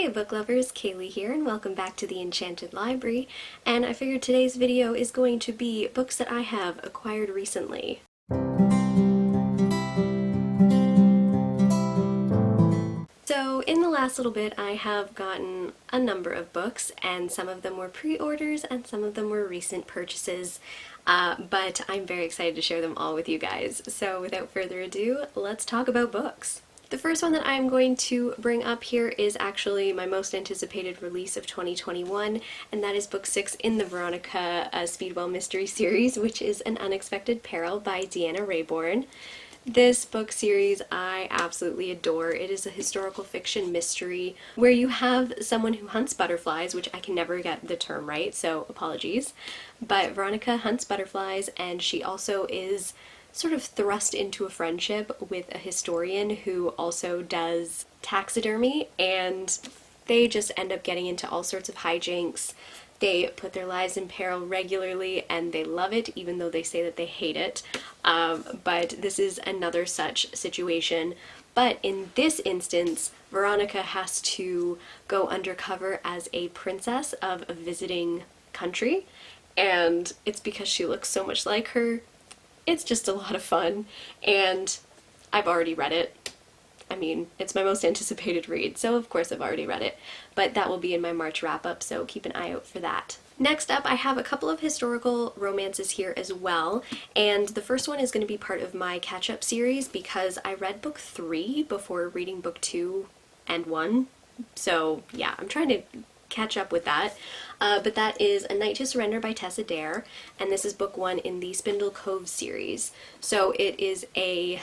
Hey book lovers, Kaylee here and welcome back to the Enchanted Library, and I figured today's video is going to be books that I have acquired recently. So in the last little bit I have gotten a number of books, and some of them were pre-orders and some of them were recent purchases, but I'm very excited to share them all with you guys. So without further ado, let's talk about books. The first one that I'm going to bring up here is actually my most anticipated release of 2021, and that is book 6 in the Veronica Speedwell mystery series, which is An Unexpected Peril by Deanna Raybourn. This book series I absolutely adore. It is a historical fiction mystery where you have someone who hunts butterflies, which I can never get the term right, so apologies. But Veronica hunts butterflies, and she also is sort of thrust into a friendship with a historian who also does taxidermy, and they just end up getting into all sorts of hijinks. They put their lives in peril regularly and they love it, even though they say that they hate it. But this is another such situation. But in this instance, Veronica has to go undercover as a princess of a visiting country, and it's because she looks so much like her. It's just a lot of fun, and I've already read it. I mean, it's my most anticipated read, so of course I've already read it, but that will be in my March wrap-up, so keep an eye out for that. Next up, I have a couple of historical romances here as well, and the first one is going to be part of my catch-up series because I read book 3 before reading book 2 and 1, so yeah, I'm trying to catch up with that. But that is A Night to Surrender by Tessa Dare, and this is book 1 in the Spindle Cove series. So it is a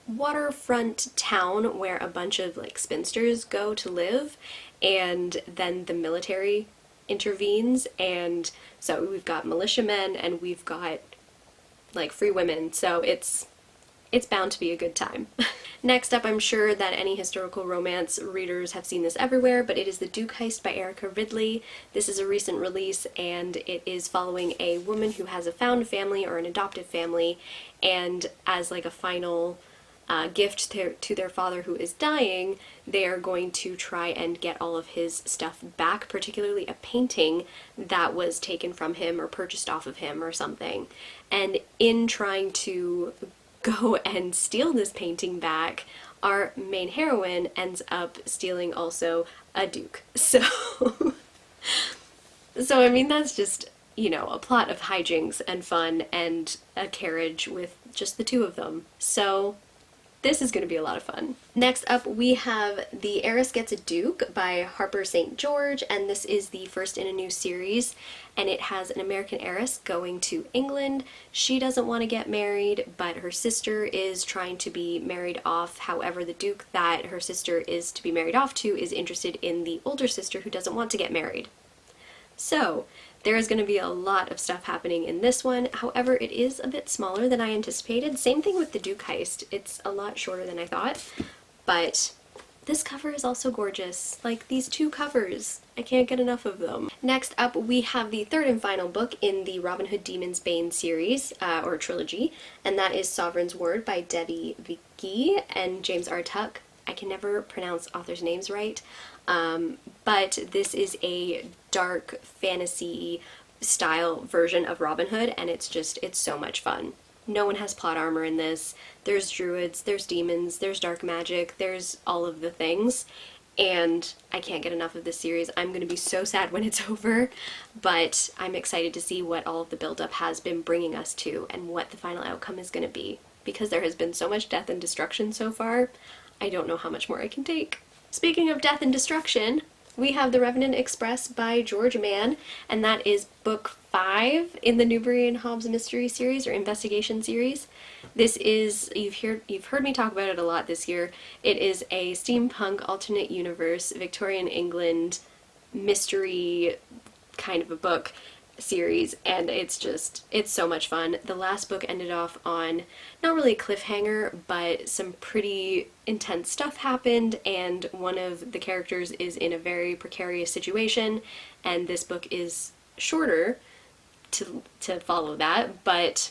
waterfront town where a bunch of like spinsters go to live, and then the military intervenes, and so we've got militiamen and we've got like free women, so it's bound to be a good time. Next up, I'm sure that any historical romance readers have seen this everywhere, but it is The Duke Heist by Erica Ridley. This is a recent release, and it is following a woman who has a found family or an adoptive family, and as like a final gift to their father who is dying, they are going to try and get all of his stuff back, particularly a painting that was taken from him or purchased off of him or something. And in trying to go and steal this painting back, our main heroine ends up stealing also a duke. So I mean, that's just, you know, a plot of hijinks and fun and a carriage with just the two of them. So this is going to be a lot of fun. Next up, we have The Heiress Gets a Duke by Harper St. George, and this is the first in a new series, and it has an American heiress going to England. She doesn't want to get married, but her sister is trying to be married off. However, the duke that her sister is to be married off to is interested in the older sister who doesn't want to get married. So there is going to be a lot of stuff happening in this one. However, it is a bit smaller than I anticipated. Same thing with The Duke Heist. It's a lot shorter than I thought, but this cover is also gorgeous. Like, these two covers, I can't get enough of them. Next up, we have the third and final book in the Robin Hood Demon's Bane series, or trilogy, and that is Sovereign's Word by Debbie Vicky and James R. Tuck. I can never pronounce authors' names right, but this is a dark fantasy style version of Robin Hood, and it's so much fun. No one has plot armor in this. There's druids, there's demons, there's dark magic, there's all of the things, and I can't get enough of this series. I'm going to be so sad when it's over, but I'm excited to see what all of the buildup has been bringing us to and what the final outcome is going to be, because there has been so much death and destruction so far. I don't know how much more I can take. Speaking of death and destruction, we have The Revenant Express by George Mann, and that is book 5 in the Newbery and Hobbs mystery series or investigation series. This is, you've heard me talk about it a lot this year. It is a steampunk alternate universe Victorian England mystery kind of a book series, and it's so much fun. The last book ended off on not really a cliffhanger, but some pretty intense stuff happened, and one of the characters is in a very precarious situation, and this book is shorter to follow that, but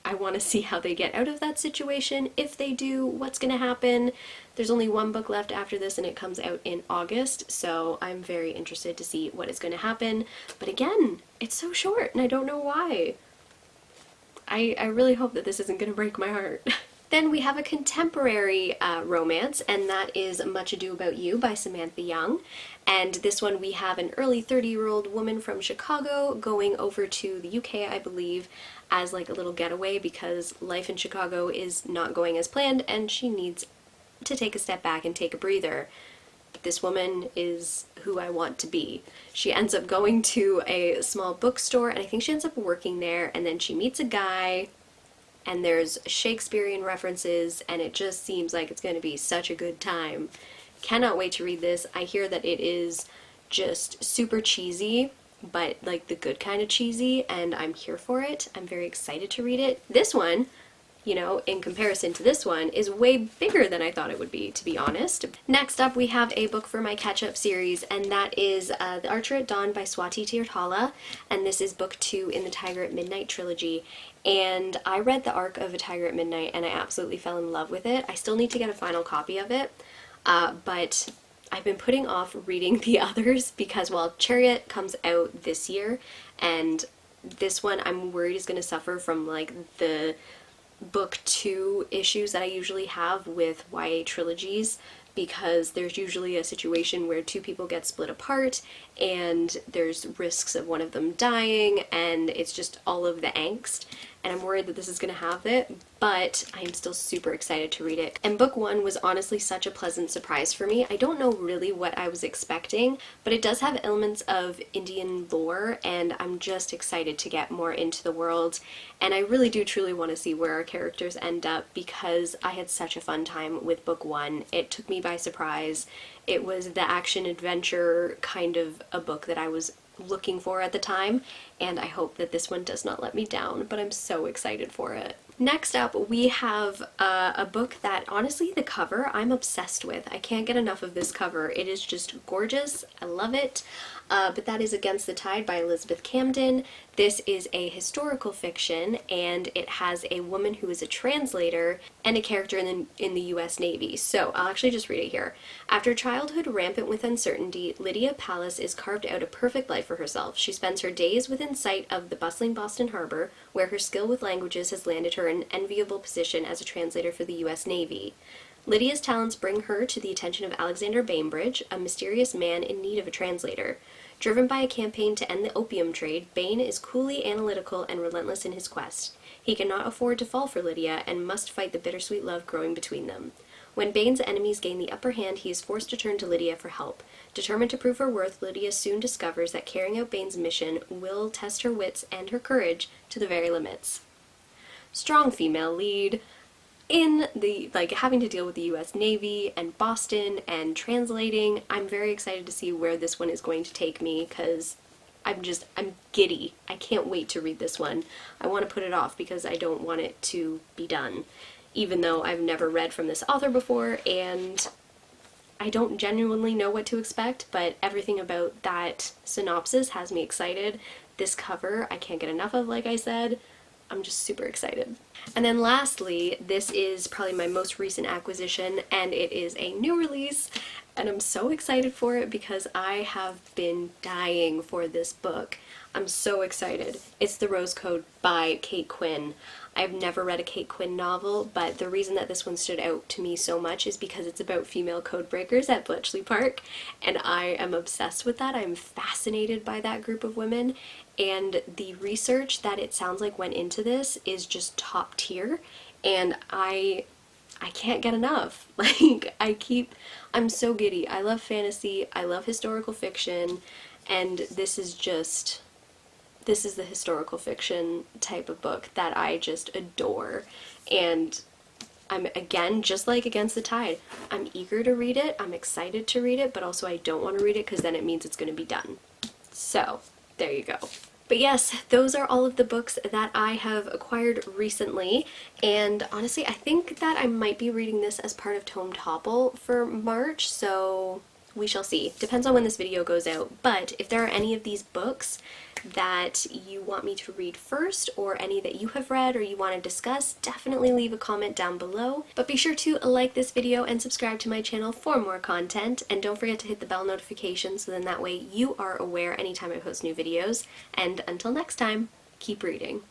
I want to see how they get out of that situation. If they do, what's going to happen? There's only one book left after this and it comes out in August, so I'm very interested to see what is going to happen. But again, it's so short and I don't know why. I really hope that this isn't going to break my heart. Then we have a contemporary romance, and that is Much Ado About You by Samantha Young. And this one we have an early 30-year-old woman from Chicago going over to the UK, I believe, as like a little getaway because life in Chicago is not going as planned and she needs to take a step back and take a breather. This woman is who I want to be. She ends up going to a small bookstore and I think she ends up working there, and then she meets a guy and there's Shakespearean references and it just seems like it's going to be such a good time. Cannot wait to read this. I hear that it is just super cheesy, but like the good kind of cheesy, and I'm here for it. I'm very excited to read it. This one, you know, in comparison to this one, is way bigger than I thought it would be, to be honest. Next up, we have a book for my catch-up series, and that is The Archer at Dawn by Swati Tirthala, and this is book 2 in the Tiger at Midnight trilogy. And I read The Arc of a Tiger at Midnight, and I absolutely fell in love with it. I still need to get a final copy of it, but I've been putting off reading the others because, well, Chariot comes out this year, and this one I'm worried is going to suffer from, like, the book 2 issues that I usually have with YA trilogies, because there's usually a situation where two people get split apart and there's risks of one of them dying, and it's just all of the angst, and I'm worried that this is going to have it, but I'm still super excited to read it. And book 1 was honestly such a pleasant surprise for me. I don't know really what I was expecting, but it does have elements of Indian lore, and I'm just excited to get more into the world, and I really do truly want to see where our characters end up because I had such a fun time with book 1. It took me by surprise. It was the action adventure kind of a book that I was looking for at the time, and I hope that this one does not let me down, but I'm so excited for it. Next up, we have a book that, honestly, the cover I'm obsessed with. I can't get enough of this cover. It is just gorgeous. I love it. But that is Against the Tide by Elizabeth Camden. This is a historical fiction, and it has a woman who is a translator and a character in the US Navy. So I'll actually just read it here. After childhood rampant with uncertainty, Lydia Pallas is carved out a perfect life for herself. She spends her days within sight of the bustling Boston Harbor, where her skill with languages has landed her in an enviable position as a translator for the US Navy. Lydia's talents bring her to the attention of Alexander Bainbridge, a mysterious man in need of a translator. Driven by a campaign to end the opium trade, Bain is coolly analytical and relentless in his quest. He cannot afford to fall for Lydia and must fight the bittersweet love growing between them. When Bain's enemies gain the upper hand, he is forced to turn to Lydia for help. Determined to prove her worth, Lydia soon discovers that carrying out Bain's mission will test her wits and her courage to the very limits. Strong female lead. In the, like, having to deal with the US Navy and Boston and translating, I'm very excited to see where this one is going to take me because I'm giddy. I can't wait to read this one. I want to put it off because I don't want it to be done, even though I've never read from this author before and I don't genuinely know what to expect, but everything about that synopsis has me excited. This cover I can't get enough of, like I said. I'm just super excited. And then lastly, this is probably my most recent acquisition, and it is a new release, and I'm so excited for it because I have been dying for this book. I'm so excited. It's The Rose Code by Kate Quinn. I've never read a Kate Quinn novel, but the reason that this one stood out to me so much is because it's about female code breakers at Bletchley Park, and I am obsessed with that. I'm fascinated by that group of women, and the research that it sounds like went into this is just top tier, and I can't get enough. Like, I'm so giddy. I love fantasy, I love historical fiction, and this is the historical fiction type of book that I just adore. And I'm, again, just like Against the Tide, I'm eager to read it, I'm excited to read it, but also I don't want to read it because then it means it's going to be done. So, there you go. But yes, those are all of the books that I have acquired recently, and honestly, I think that I might be reading this as part of Tome Topple for March, so We shall see. Depends on when this video goes out. But if there are any of these books that you want me to read first, or any that you have read or you want to discuss, definitely leave a comment down below. But be sure to like this video and subscribe to my channel for more content, and don't forget to hit the bell notification so then that way you are aware anytime I post new videos. And until next time, keep reading.